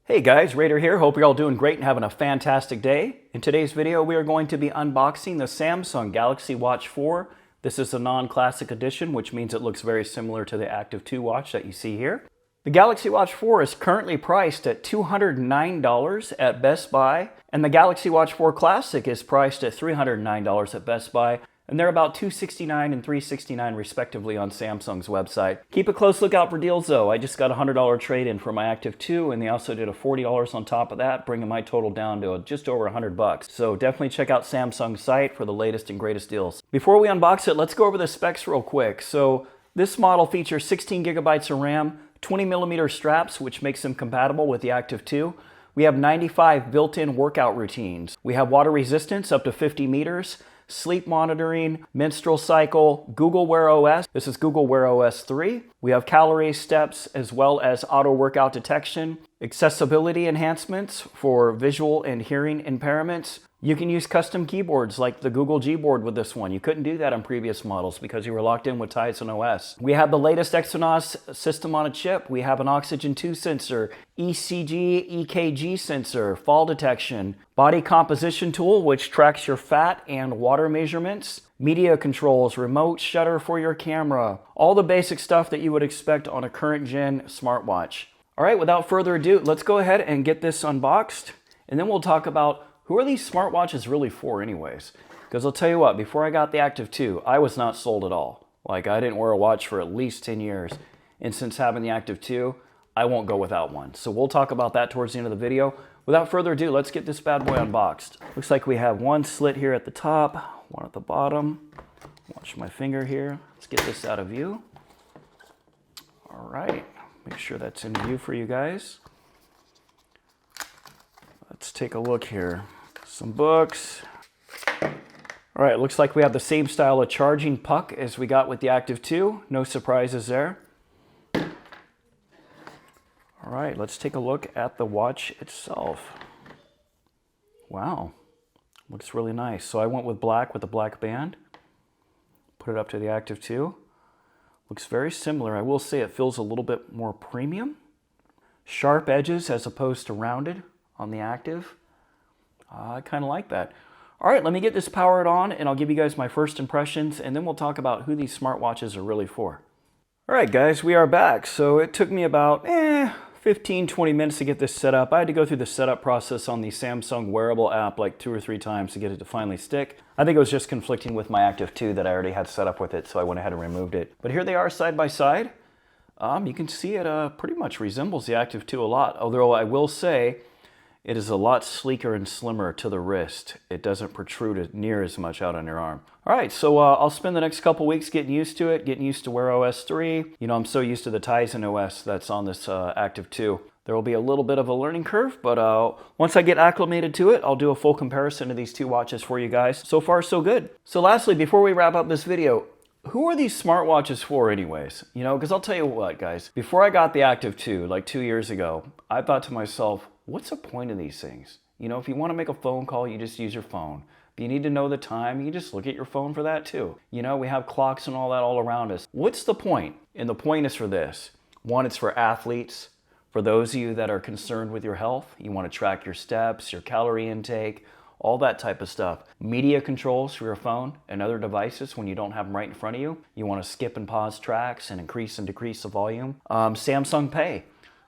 Hey guys, Raider here. Hope you're all doing great and having a fantastic day. In today's video, we are going to be unboxing the Samsung Galaxy Watch 4. This is a non-classic edition, which means it looks very similar to the Active 2 watch that you see here. The Galaxy Watch 4 is currently priced at $209 at Best Buy, and the Galaxy Watch 4 Classic is priced at $309 at Best Buy. And they're about $269 and $369 respectively on Samsung's website. Keep a close lookout for deals though. I just got a $100 trade-in for my Active 2, and they also did a $40 on top of that, bringing my total down to just over $100. So definitely check out Samsung's site for the latest and greatest deals. Before we unbox it, let's go over the specs real quick. So this model features 16 gigabytes of RAM, 20mm straps, which makes them compatible with the Active 2. We have 95 built-in workout routines. We have water resistance up to 50 meters. Sleep monitoring, menstrual cycle, Google Wear OS. This is Google Wear OS 3. We have calorie steps as well as auto workout detection, accessibility enhancements for visual and hearing impairments. You can use custom keyboards like the Google Gboard with this one. You couldn't do that on previous models because you were locked in with Tizen OS. We have the latest Exynos system on a chip. We have an Oxygen 2 sensor, ECG, EKG sensor, fall detection, body composition tool, which tracks your fat and water measurements, media controls, remote shutter for your camera, all the basic stuff that you would expect on a current gen smartwatch. All right, without further ado, let's go ahead and get this unboxed, and then we'll talk about who are these smartwatches really for anyways? Because I'll tell you what, before I got the Active 2, I was not sold at all. Like, I didn't wear a watch for at least 10 years. And since having the Active 2, I won't go without one. So we'll talk about that towards the end of the video. Without further ado, let's get this bad boy unboxed. Looks like we have one slit here at the top, one at the bottom. Watch my finger here. Let's get this out of view. All right, make sure that's in view for you guys. Let's take a look here. Some books. All right, looks like we have the same style of charging puck as we got with the Active 2. No surprises there. All right, let's take a look at the watch itself. Wow, looks really nice. So I went with black with the black band. Put it up to the Active 2. Looks very similar. I will say it feels a little bit more premium. Sharp edges as opposed to rounded on the Active. I kind of like that. All right, let me get this powered on and I'll give you guys my first impressions, and then we'll talk about who these smartwatches are really for. All right guys, we are back. So it took me about 15-20 minutes to get this set up. I had to go through the setup process on the Samsung wearable app like 2 or 3 times to get it to finally stick. I think it was just conflicting with my Active 2 that I already had set up with it, so I went ahead and removed it. But here they are side by side. You can see it pretty much resembles the Active 2 a lot, although I will say it is a lot sleeker and slimmer to the wrist. It doesn't protrude near as much out on your arm. All right, so I'll spend the next couple weeks getting used to it, getting used to Wear OS 3. You know, I'm so used to the Tizen OS that's on this Active 2. There will be a little bit of a learning curve, but once I get acclimated to it, I'll do a full comparison of these two watches for you guys. So far, so good. So lastly, before we wrap up this video, who are these smartwatches for anyways? You know, because I'll tell you what, guys. Before I got the Active 2, like 2 years ago, I thought to myself, what's the point of these things? You know, if you want to make a phone call, you just use your phone. If you need to know the time, you just look at your phone for that too. You know, we have clocks and all that all around us. What's the point? And the point is for this. One, it's for athletes. For those of you that are concerned with your health, you want to track your steps, your calorie intake, all that type of stuff. Media controls for your phone and other devices when you don't have them right in front of you. You want to skip and pause tracks and increase and decrease the volume. Samsung Pay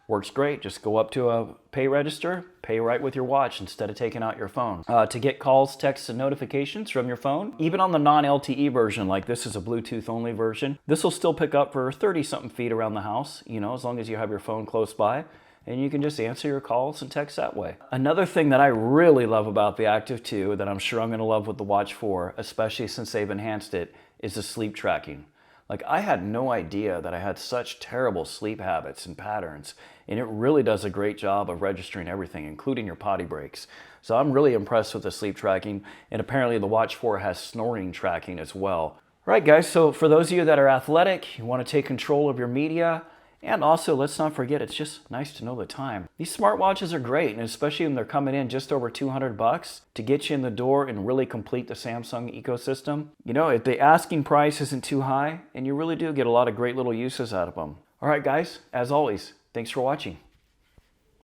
works great. Just go up to a pay register, pay right with your watch instead of taking out your phone. To get calls, texts, and notifications from your phone, even on the non-LTE version, like this is a Bluetooth only version, this will still pick up for 30-something feet around the house, you know, as long as you have your phone close by. And you can just answer your calls and text that way. Another thing that I really love about the Active 2 that I'm sure I'm gonna love with the Watch 4, especially since they've enhanced it, is the sleep tracking. Like, I had no idea that I had such terrible sleep habits and patterns, and it really does a great job of registering everything, including your potty breaks. So I'm really impressed with the sleep tracking, and apparently the Watch 4 has snoring tracking as well. All right, guys, so for those of you that are athletic, you wanna take control of your media, and also, let's not forget, it's just nice to know the time. These smartwatches are great, and especially when they're coming in just over $200 to get you in the door and really complete the Samsung ecosystem. You know, if the asking price isn't too high, and you really do get a lot of great little uses out of them. All right, guys, as always, thanks for watching.